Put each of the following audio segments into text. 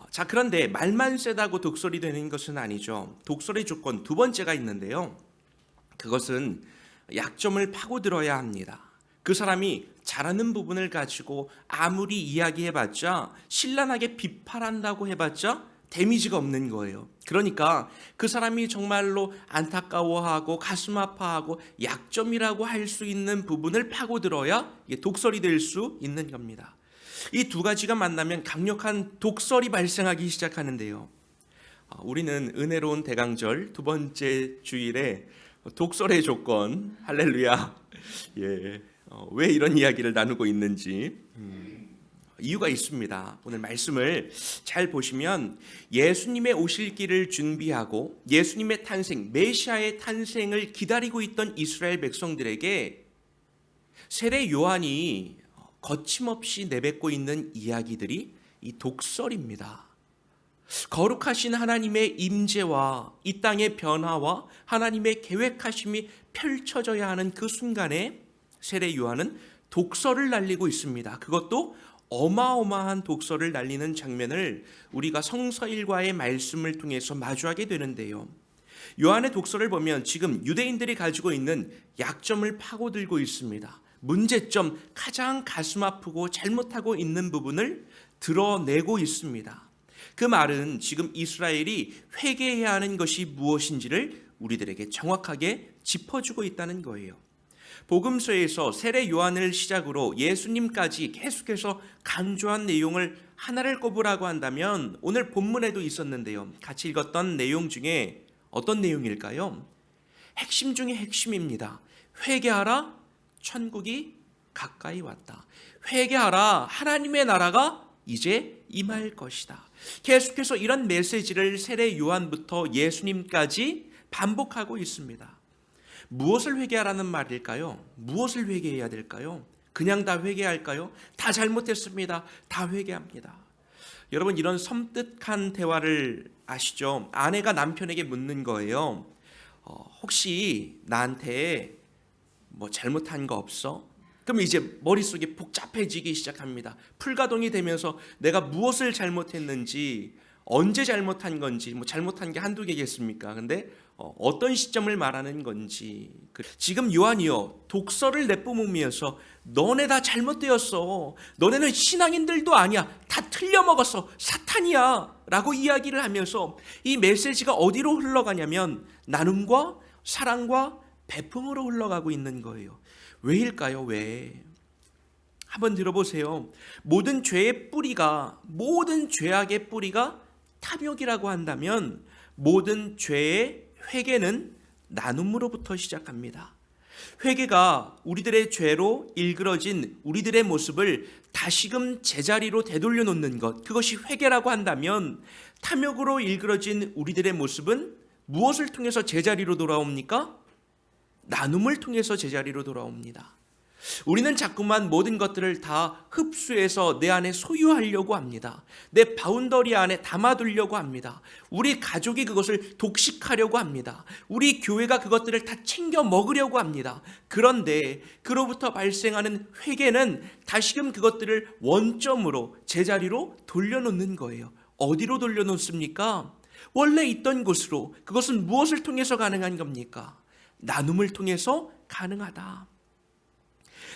자, 그런데 말만 세다고 독설이 되는 것은 아니죠. 독설의 조건 두 번째가 있는데요. 그것은 약점을 파고들어야 합니다. 그 사람이 잘하는 부분을 가지고 아무리 이야기해봤자, 신랄하게 비판한다고 해봤자 데미지가 없는 거예요. 그러니까 그 사람이 정말로 안타까워하고 가슴 아파하고 약점이라고 할 수 있는 부분을 파고들어야 이게 독설이 될 수 있는 겁니다. 이 두 가지가 만나면 강력한 독설이 발생하기 시작하는데요. 우리는 은혜로운 대강절 두 번째 주일에 독설의 조건, 할렐루야. 예, 왜 이런 이야기를 나누고 있는지 이유가 있습니다. 오늘 말씀을 잘 보시면 예수님의 오실 길을 준비하고 예수님의 탄생, 메시아의 탄생을 기다리고 있던 이스라엘 백성들에게 세례 요한이 거침없이 내뱉고 있는 이야기들이 이 독설입니다. 거룩하신 하나님의 임재와 이 땅의 변화와 하나님의 계획하심이 펼쳐져야 하는 그 순간에 세례 요한은 독설을 날리고 있습니다. 그것도 어마어마한 독설을 날리는 장면을 우리가 성서일과의 말씀을 통해서 마주하게 되는데요. 요한의 독설을 보면 지금 유대인들이 가지고 있는 약점을 파고들고 있습니다. 문제점, 가장 가슴 아프고 잘못하고 있는 부분을 드러내고 있습니다. 그 말은 지금 이스라엘이 회개해야 하는 것이 무엇인지를 우리들에게 정확하게 짚어주고 있다는 거예요. 복음서에서 세례 요한을 시작으로 예수님까지 계속해서 강조한 내용을 하나를 꼽으라고 한다면 오늘 본문에도 있었는데요. 같이 읽었던 내용 중에 어떤 내용일까요? 핵심 중에 핵심입니다. 회개하라, 천국이 가까이 왔다. 회개하라, 하나님의 나라가 이제 임할 것이다. 계속해서 이런 메시지를 세례 요한부터 예수님까지 반복하고 있습니다. 무엇을 회개하라는 말일까요? 무엇을 회개해야 될까요? 그냥 다 회개할까요? 다 잘못했습니다. 다 회개합니다. 여러분, 이런 섬뜩한 대화를 아시죠? 아내가 남편에게 묻는 거예요. 혹시 나한테 뭐 잘못한 거 없어? 그럼 이제 머릿속이 복잡해지기 시작합니다. 풀가동이 되면서 내가 무엇을 잘못했는지, 언제 잘못한 건지, 뭐 잘못한 게 한두 개겠습니까? 근데 어떤 시점을 말하는 건지. 지금 요한이요, 독설을 내뿜으면서 너네 다 잘못되었어. 너네는 신앙인들도 아니야. 다 틀려먹었어. 사탄이야. 라고 이야기를 하면서 이 메시지가 어디로 흘러가냐면 나눔과 사랑과 베품으로 흘러가고 있는 거예요. 왜일까요? 왜? 한번 들어보세요. 모든 죄의 뿌리가, 모든 죄악의 뿌리가 탐욕이라고 한다면 모든 죄의 회개는 나눔으로부터 시작합니다. 회개가 우리들의 죄로 일그러진 우리들의 모습을 다시금 제자리로 되돌려 놓는 것, 그것이 회개라고 한다면 탐욕으로 일그러진 우리들의 모습은 무엇을 통해서 제자리로 돌아옵니까? 나눔을 통해서 제자리로 돌아옵니다. 우리는 자꾸만 모든 것들을 다 흡수해서 내 안에 소유하려고 합니다. 내 바운더리 안에 담아두려고 합니다. 우리 가족이 그것을 독식하려고 합니다. 우리 교회가 그것들을 다 챙겨 먹으려고 합니다. 그런데 그로부터 발생하는 회개는 다시금 그것들을 원점으로 제자리로 돌려놓는 거예요. 어디로 돌려놓습니까? 원래 있던 곳으로. 그것은 무엇을 통해서 가능한 겁니까? 나눔을 통해서 가능하다.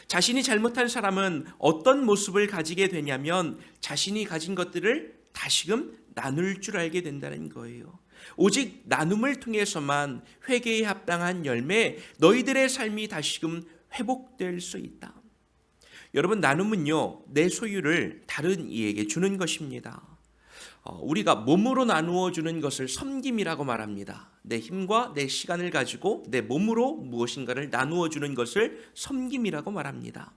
자신이 잘못한 사람은 어떤 모습을 가지게 되냐면 자신이 가진 것들을 다시금 나눌 줄 알게 된다는 거예요. 오직 나눔을 통해서만 회개에 합당한 열매, 너희들의 삶이 다시금 회복될 수 있다. 여러분, 나눔은요, 내 소유를 다른 이에게 주는 것입니다. 우리가 몸으로 나누어 주는 것을 섬김이라고 말합니다. 내 힘과 내 시간을 가지고 내 몸으로 무엇인가를 나누어 주는 것을 섬김이라고 말합니다.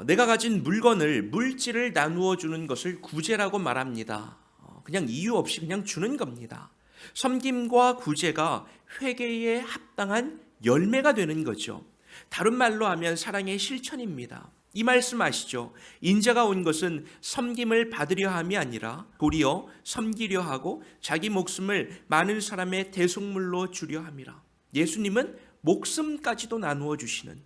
내가 가진 물건을, 물질을 나누어 주는 것을 구제라고 말합니다. 그냥 이유 없이 그냥 주는 겁니다. 섬김과 구제가 회개에 합당한 열매가 되는 거죠. 다른 말로 하면 사랑의 실천입니다. 이 말씀 아시죠? 인자가 온 것은 섬김을 받으려 함이 아니라 도리어 섬기려 하고 자기 목숨을 많은 사람의 대속물로 주려 함이라. 예수님은 목숨까지도 나누어 주시는,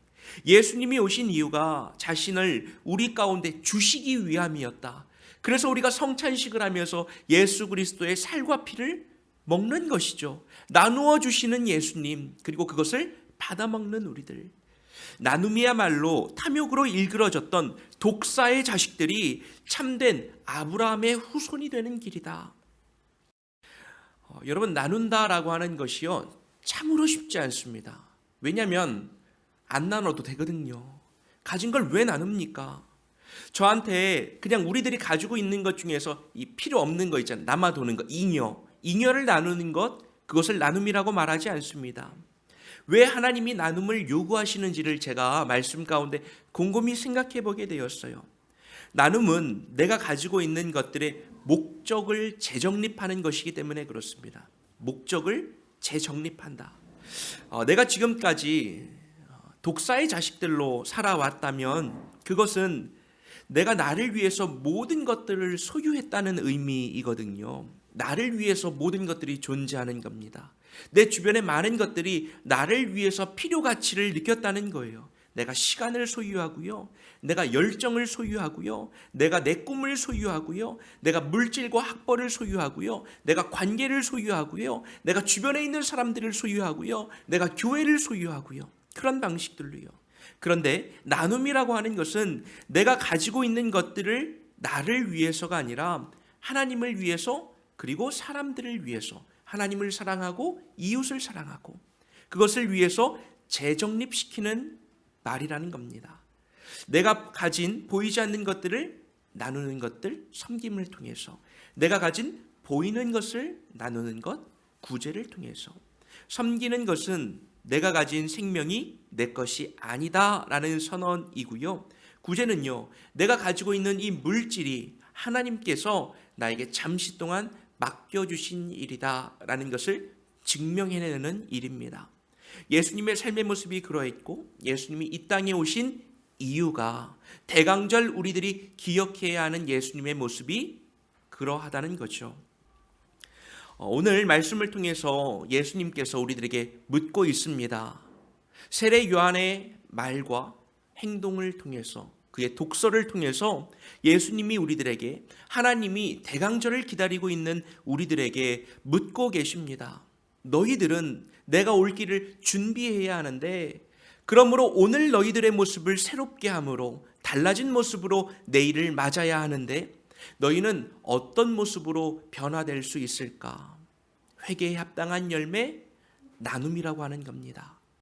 예수님이 오신 이유가 자신을 우리 가운데 주시기 위함이었다. 그래서 우리가 성찬식을 하면서 예수 그리스도의 살과 피를 먹는 것이죠. 나누어 주시는 예수님, 그리고 그것을 받아 먹는 우리들. 나눔이야말로 탐욕으로 일그러졌던 독사의 자식들이 참된 아브라함의 후손이 되는 길이다. 여러분, 나눈다라고 하는 것이요, 참으로 쉽지 않습니다. 왜냐하면 안 나눠도 되거든요. 가진 걸 왜 나눕니까? 저한테 그냥 우리들이 가지고 있는 것 중에서 이 필요 없는 거 있잖아요. 남아도는 거, 잉여를 나누는 것, 그것을 나눔이라고 말하지 않습니다. 왜 하나님이 나눔을 요구하시는지를 제가 말씀 가운데 곰곰이 생각해 보게 되었어요. 나눔은 내가 가지고 있는 것들의 목적을 재정립하는 것이기 때문에 그렇습니다. 목적을 재정립한다. 내가 지금까지 독사의 자식들로 살아왔다면 그것은 내가 나를 위해서 모든 것들을 소유했다는 의미이거든요. 나를 위해서 모든 것들이 존재하는 겁니다. 내 주변의 많은 것들이 나를 위해서 필요 가치를 느꼈다는 거예요. 내가 시간을 소유하고요. 내가 열정을 소유하고요. 내가 내 꿈을 소유하고요. 내가 물질과 학벌을 소유하고요. 내가 관계를 소유하고요. 내가 주변에 있는 사람들을 소유하고요. 내가 교회를 소유하고요. 그런 방식들로요. 그런데 나눔이라고 하는 것은 내가 가지고 있는 것들을 나를 위해서가 아니라 하나님을 위해서, 그리고 사람들을 위해서, 하나님을 사랑하고 이웃을 사랑하고 그것을 위해서 재정립시키는 말이라는 겁니다. 내가 가진 보이지 않는 것들을 나누는 것들, 섬김을 통해서, 내가 가진 보이는 것을 나누는 것, 구제를 통해서. 섬기는 것은 내가 가진 생명이 내 것이 아니다라는 선언이고요. 구제는요, 내가 가지고 있는 이 물질이 하나님께서 나에게 잠시 동안 맡겨주신 일이다라는 것을 증명해내는 일입니다. 예수님의 삶의 모습이 그러했고, 예수님이 이 땅에 오신 이유가 대강절 우리들이 기억해야 하는 예수님의 모습이 그러하다는 거죠. 오늘 말씀을 통해서 예수님께서 우리들에게 묻고 있습니다. 세례 요한의 말과 행동을 통해서, 그의 독서를 통해서 예수님이 우리들에게, 하나님이 대강절을 기다리고 있는 우리들에게 묻고 계십니다. 너희들은 내가 올 길을 준비해야 하는데, 그러므로 오늘 너희들의 모습을 새롭게 함으로 달라진 모습으로 내일을 맞아야 하는데 너희는 어떤 모습으로 변화될 수 있을까? 회개에 합당한 열매, 나눔이라고 하는 겁니다.